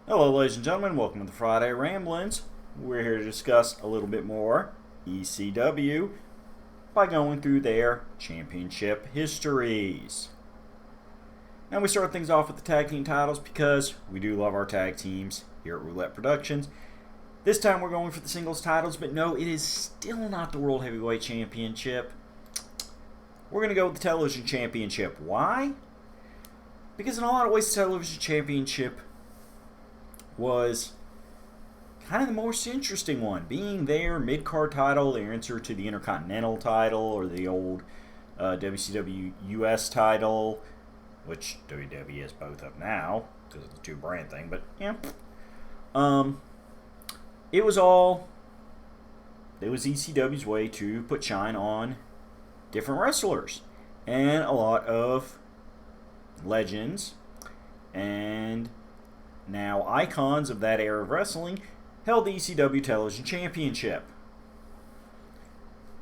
Hello, ladies and gentlemen. Welcome to the Friday Ramblings. We're here to discuss a little bit more ECW by going through their championship histories. And we start things off with the tag team titles because we do love our tag teams here at Roulette Productions. This time we're going for the singles titles, but no, it is still not the World Heavyweight Championship. We're going to go with the Television Championship. Why? Because in a lot of ways the Television Championship was kind of the most interesting one, being their mid-card title, their answer to the Intercontinental title or the old WCW US title, which WWE has both of now because of the two brand thing. But yeah, it was ECW's way to put shine on different wrestlers and a lot of legends and now icons of that era of wrestling held the ECW Television Championship.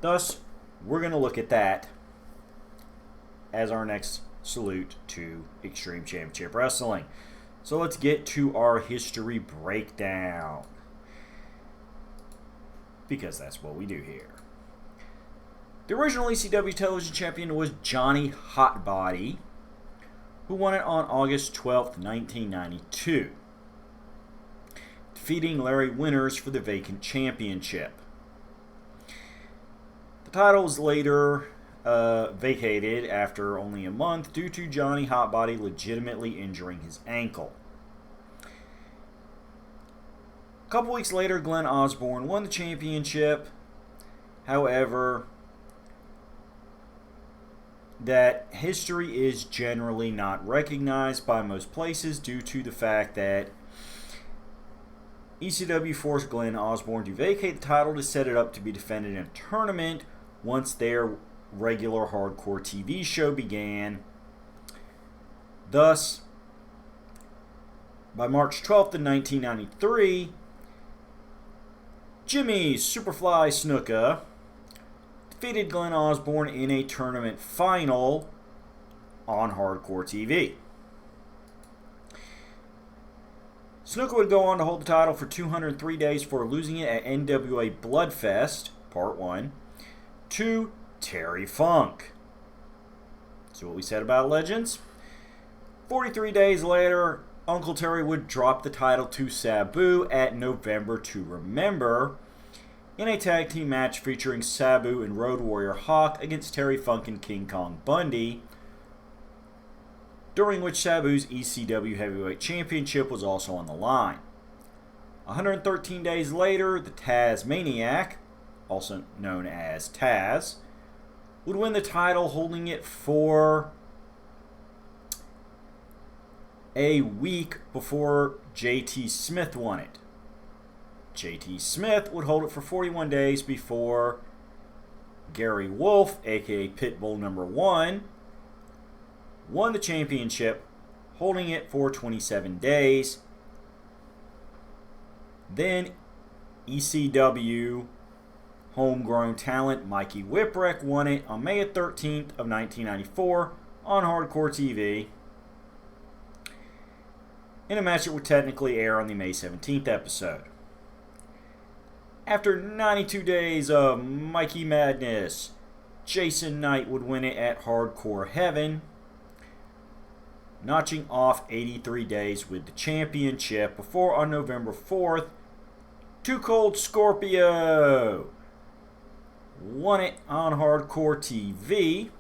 Thus, we're going to look at that as our next salute to Extreme Championship Wrestling. So let's get to our history breakdown, because that's what we do here. The original ECW Television Champion was Johnny Hotbody, who won it on August 12th, 1992, defeating Larry Winters for the vacant championship. The title was later vacated after only a month due to Johnny Hotbody legitimately injuring his ankle. A couple weeks later, Glenn Osborne won the championship. However, that history is generally not recognized by most places due to the fact that ECW forced Glenn Osborne to vacate the title to set it up to be defended in a tournament once their regular hardcore TV show began. Thus, by March 12th of 1993, Jimmy Superfly Snuka defeated Glenn Osborne in a tournament final on Hardcore TV. Snuka would go on to hold the title for 203 days before losing it at NWA Bloodfest, Part 1, to Terry Funk. See what we said about Legends? 43 days later, Uncle Terry would drop the title to Sabu at November to Remember, in a tag team match featuring Sabu and Road Warrior Hawk against Terry Funk and King Kong Bundy, during which Sabu's ECW Heavyweight Championship was also on the line. 113 days later, the Tazmaniac, also known as Taz, would win the title, holding it for a week before JT Smith won it. JT Smith would hold it for 41 days before Gary Wolf, aka Pitbull number 1, won the championship, holding it for 27 days. Then ECW homegrown talent Mikey Whipwreck won it on May 13th of 1994 on Hardcore TV, in a match that would technically air on the May 17th episode. After 92 days of Mikey Madness, Jason Knight would win it at Hardcore Heaven, notching off 83 days with the championship before on November 4th, Too Cold Scorpio won it on Hardcore TV,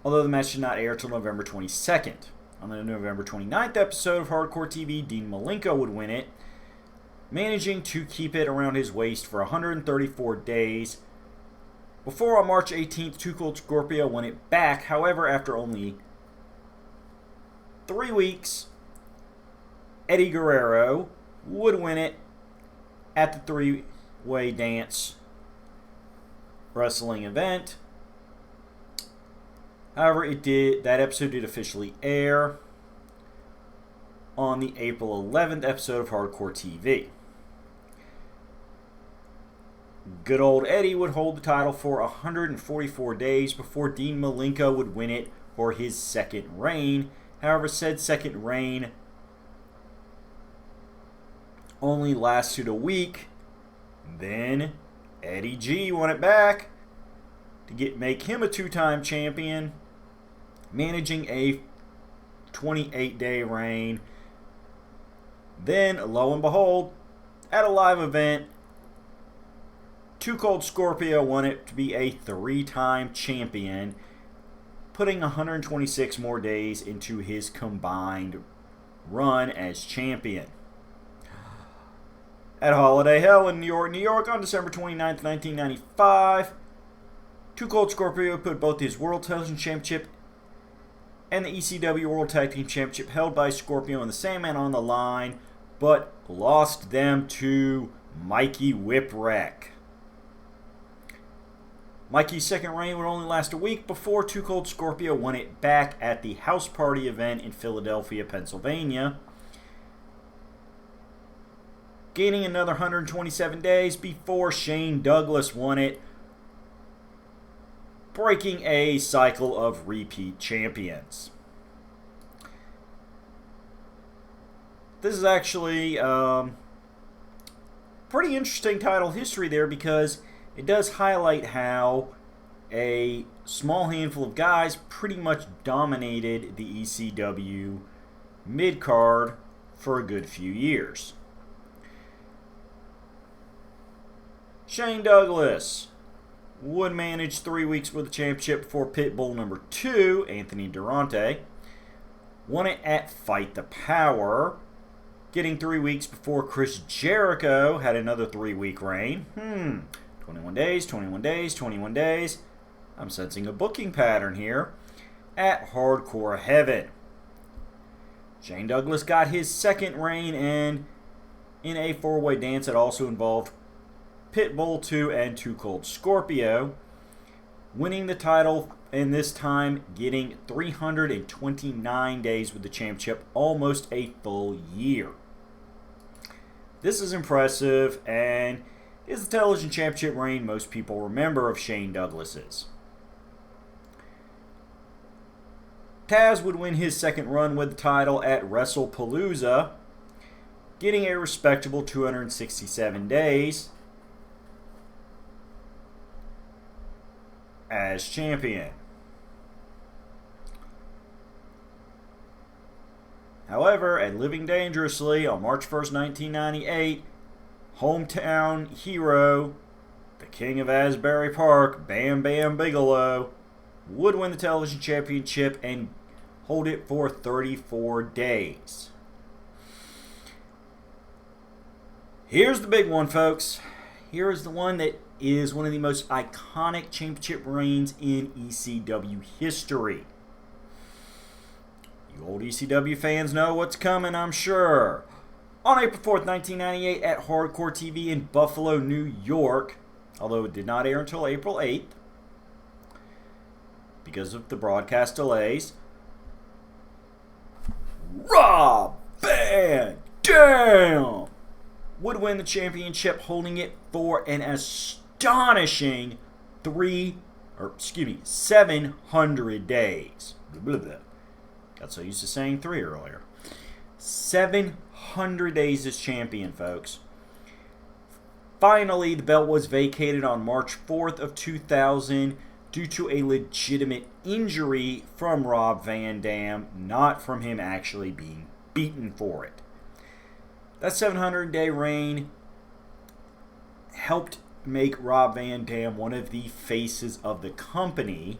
although the match did not air until November 22nd. On the November 29th episode of Hardcore TV, Dean Malenko would win it, managing to keep it around his waist for 134 days, before on March 18th, Too Cold Scorpio won it back. However, after only 3 weeks, Eddie Guerrero would win it at the three-way dance wrestling event. However, that episode did officially air on the April 11th episode of Hardcore TV. Good old Eddie would hold the title for 144 days before Dean Malenko would win it for his second reign. However, said second reign only lasted a week. Then Eddie G won it back to make him a two-time champion, managing a 28-day reign. Then, lo and behold, at a live event, Too Cold Scorpio won it to be a three-time champion, putting 126 more days into his combined run as champion. At Holiday Hell in New York on December 29th, 1995, Too Cold Scorpio put both his World Television Championship and the ECW World Tag Team Championship held by Scorpio and the Sandman on the line, but lost them to Mikey Whipwreck. Mikey's second reign would only last a week before Too Cold Scorpio won it back at the House Party event in Philadelphia, Pennsylvania, gaining another 127 days before Shane Douglas won it, breaking a cycle of repeat champions. This is actually pretty interesting title history there, because it does highlight how a small handful of guys pretty much dominated the ECW mid-card for a good few years. Shane Douglas would manage 3 weeks with the championship for Pitbull number 2, Anthony Durante. Won it at Fight the Power, getting 3 weeks before Chris Jericho had another 3-week reign. 21 days, 21 days, 21 days. I'm sensing a booking pattern here. At Hardcore Heaven, Shane Douglas got his second reign, and in a 4-way dance that also involved Pitbull 2 and Too Cold Scorpio, winning the title, and this time getting 329 days with the championship, almost a full year. This is impressive, and is the television championship reign most people remember of Shane Douglas's. Taz would win his second run with the title at WrestlePalooza, getting a respectable 267 days as champion. However, at Living Dangerously on March 1st, 1998, hometown hero, the King of Asbury Park, Bam Bam Bigelow, would win the television championship and hold it for 34 days. Here's the big one, folks. Here is the one that is one of the most iconic championship reigns in ECW history. You old ECW fans know what's coming, I'm sure. On April 4th, 1998, at Hardcore TV in Buffalo, New York, although it did not air until April 8th because of the broadcast delays, Rob Van Dam would win the championship, holding it for an astonishing 700 days. Got so used to saying 3 earlier. 700 days as champion, folks. Finally, the belt was vacated on March 4th of 2000 due to a legitimate injury from Rob Van Dam, not from him actually being beaten for it. That 700-day reign helped make Rob Van Dam one of the faces of the company,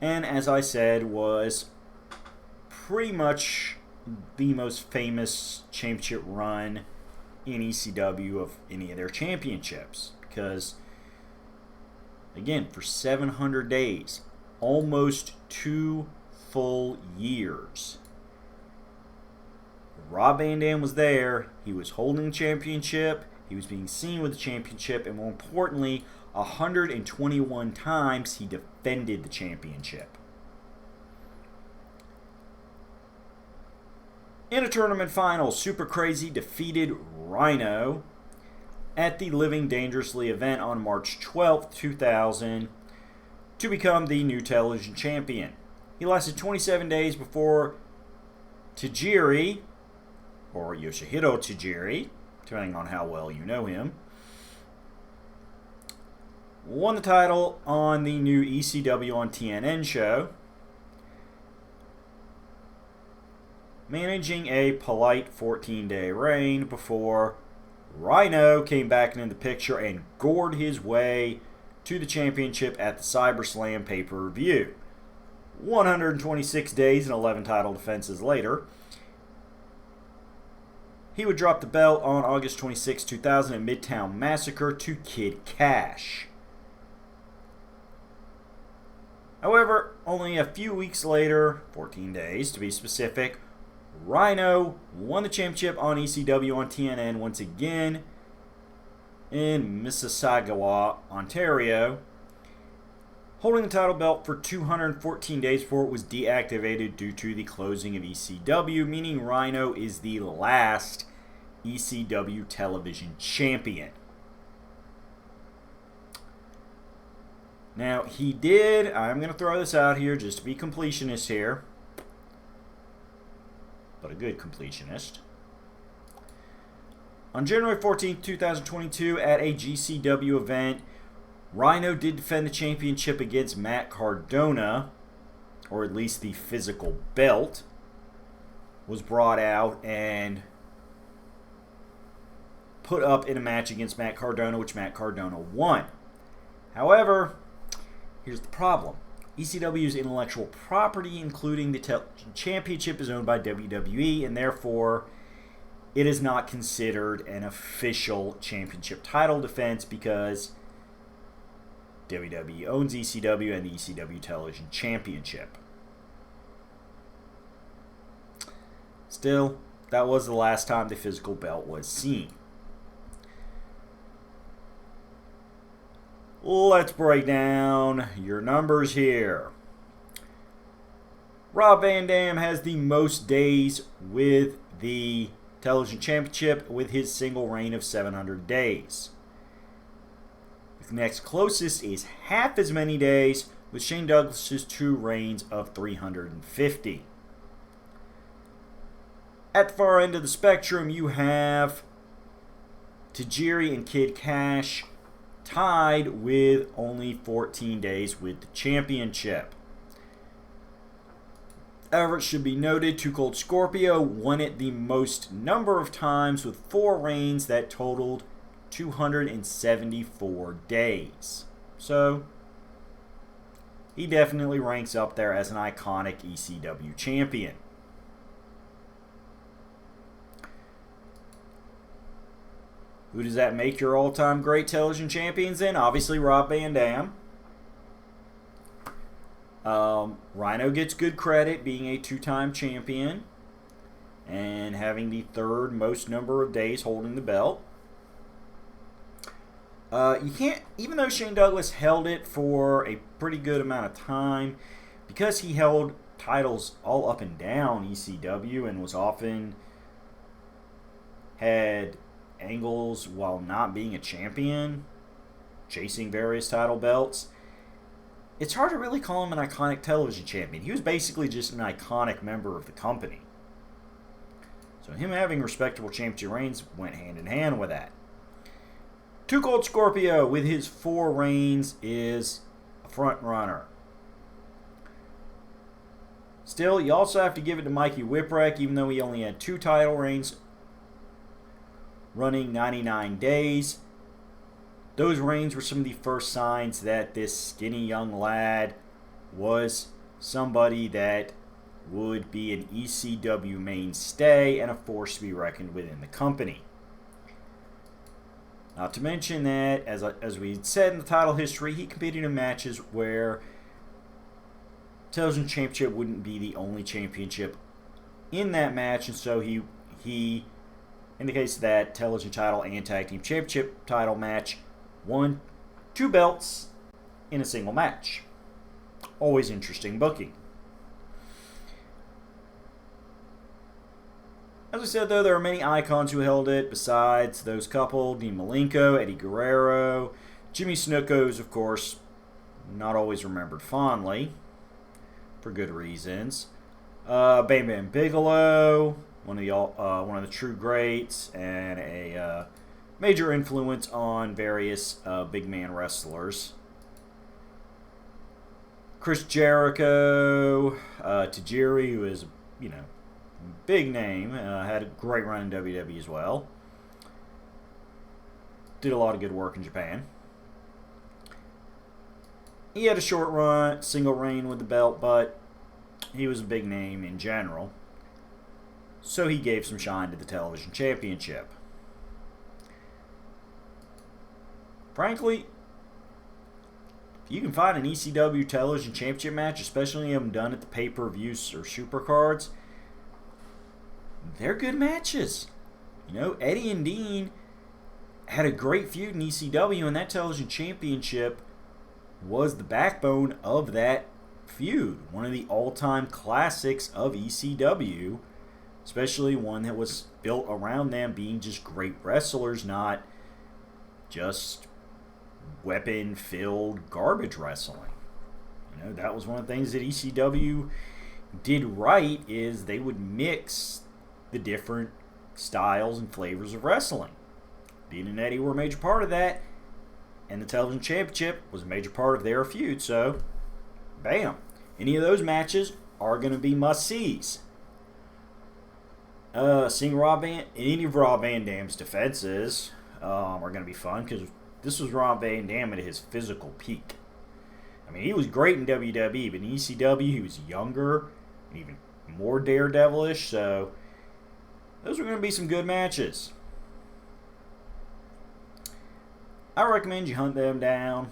and as I said, was pretty much the most famous championship run in ECW of any of their championships, because again, for 700 days, almost 2 full years, Rob Van Dam was there. He was holding the championship, he was being seen with the championship, and more importantly, 121 times he defended the championship. In a tournament final, Super Crazy defeated Rhino at the Living Dangerously event on March 12th, 2000 to become the new television champion. He lasted 27 days before Tajiri or Yoshihiro Tajiri, depending on how well you know him, won the title on the new ECW on TNN show, managing a polite 14-day reign before Rhino came back into the picture and gored his way to the championship at the CyberSlam pay-per-view. 126 days and 11 title defenses later, he would drop the belt on August 26, 2000 at Midtown Massacre to Kid Cash. However, only a few weeks later, 14 days to be specific, Rhino won the championship on ECW on TNN once again in Mississauga, Ontario, holding the title belt for 214 days before it was deactivated due to the closing of ECW, meaning Rhino is the last ECW television champion. Now, he did, I'm going to throw this out here just to be completionist here, but a good completionist. On January 14, 2022, at a GCW event, Rhino did defend the championship against Matt Cardona, or at least the physical belt was brought out and put up in a match against Matt Cardona, which Matt Cardona won. However, here's the problem. ECW's intellectual property, including the championship, is owned by WWE, and therefore it is not considered an official championship title defense because WWE owns ECW and the ECW Television Championship. Still, that was the last time the physical belt was seen. Let's break down your numbers here. Rob Van Dam has the most days with the Television Championship with his single reign of 700 days. The next closest is half as many days with Shane Douglas's 2 reigns of 350. At the far end of the spectrum, you have Tajiri and Kid Cash tied with only 14 days with the championship. However, it should be noted, Too Cold Scorpio won it the most number of times with 4 reigns that totaled 274 days. So, he definitely ranks up there as an iconic ECW champion. Who does that make your all-time great television champions in? Obviously, Rob Van Dam. Rhino gets good credit being a 2-time champion and having the 3rd most number of days holding the belt. You can't, even though Shane Douglas held it for a pretty good amount of time, because he held titles all up and down ECW and was often had angles while not being a champion, chasing various title belts, it's hard to really call him an iconic television champion. He was basically just an iconic member of the company. So him having respectable championship reigns went hand in hand with that. Too Cold Scorpio with his 4 reigns is a front runner. Still, you also have to give it to Mikey Whipwreck, even though he only had 2 title reigns running 99 days. Those reigns were some of the first signs that this skinny young lad was somebody that would be an ECW mainstay and a force to be reckoned with in the company. Not to mention that, as we said in the title history, he competed in matches where Television Championship wouldn't be the only championship in that match, and so he in the case of that television title and tag team championship title match, won 2 belts in a single match. Always interesting booking. As I said, though, there are many icons who held it besides those couple: Dean Malenko, Eddie Guerrero, Jimmy Snuka's, of course, not always remembered fondly for good reasons. Bam Bam Bigelow, one of the true greats, and a major influence on various big man wrestlers. Chris Jericho, Tajiri, who is, big name, had a great run in WWE as well. Did a lot of good work in Japan. He had a short run, single reign with the belt, but he was a big name in general. So he gave some shine to the television championship. Frankly, if you can find an ECW television championship match, especially them done at the pay-per-views or supercards, they're good matches. Eddie and Dean had a great feud in ECW, and that television championship was the backbone of that feud. One of the all-time classics of ECW, especially one that was built around them being just great wrestlers, not just weapon-filled garbage wrestling. That was one of the things that ECW did right, is they would mix the different styles and flavors of wrestling. Dean and Eddie were a major part of that, and the television championship was a major part of their feud, so bam. Any of those matches are going to be must-sees. Seeing any of Rob Van Dam's defenses are going to be fun, because this was Rob Van Dam at his physical peak. He was great in WWE, but in ECW he was younger and even more daredevilish, so those are going to be some good matches. I recommend you hunt them down.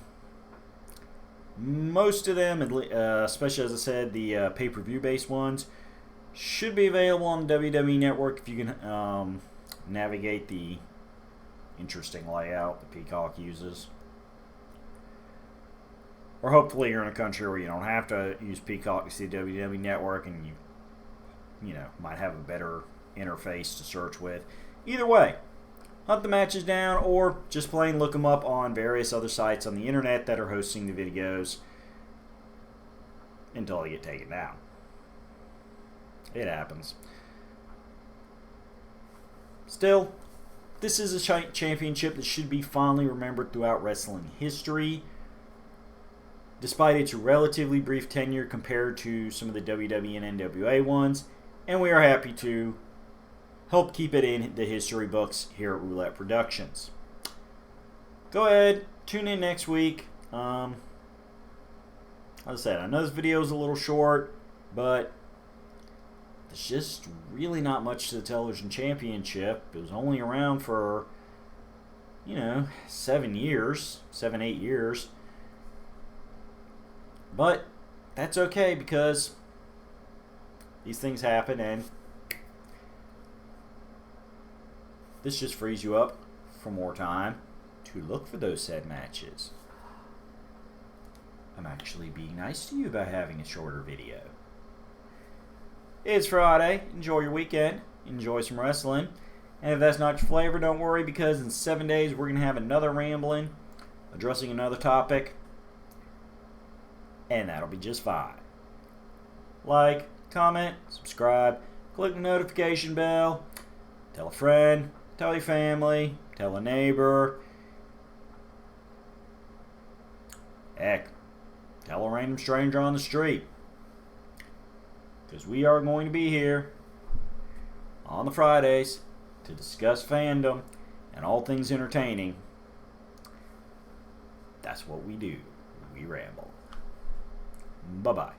Most of them, especially as I said, the pay-per-view based ones, should be available on the WWE Network if you can navigate the interesting layout that Peacock uses. Or hopefully you're in a country where you don't have to use Peacock to see the WWE Network, and you might have a better interface to search with. Either way, hunt the matches down, or just plain look them up on various other sites on the internet that are hosting the videos until they get taken down. It happens. Still, this is a championship that should be fondly remembered throughout wrestling history, despite its relatively brief tenure compared to some of the WWE and NWA ones, and we are happy to help keep it in the history books here at Roulette Productions. Go ahead, tune in next week. As I said, I know this video is a little short, but there's just really not much to the television championship. It was only around for, 7 years, 8 years. But that's okay, because these things happen, and this just frees you up for more time to look for those said matches. I'm actually being nice to you by having a shorter video. It's Friday. Enjoy your weekend. Enjoy some wrestling. And if that's not your flavor, don't worry, because in 7 days we're going to have another rambling, addressing another topic, and that'll be just fine. Like, comment, subscribe, click the notification bell, tell a friend, tell your family, tell a neighbor. Heck, tell a random stranger on the street. Because we are going to be here on the Fridays to discuss fandom and all things entertaining. That's what we do. We ramble. Bye-bye.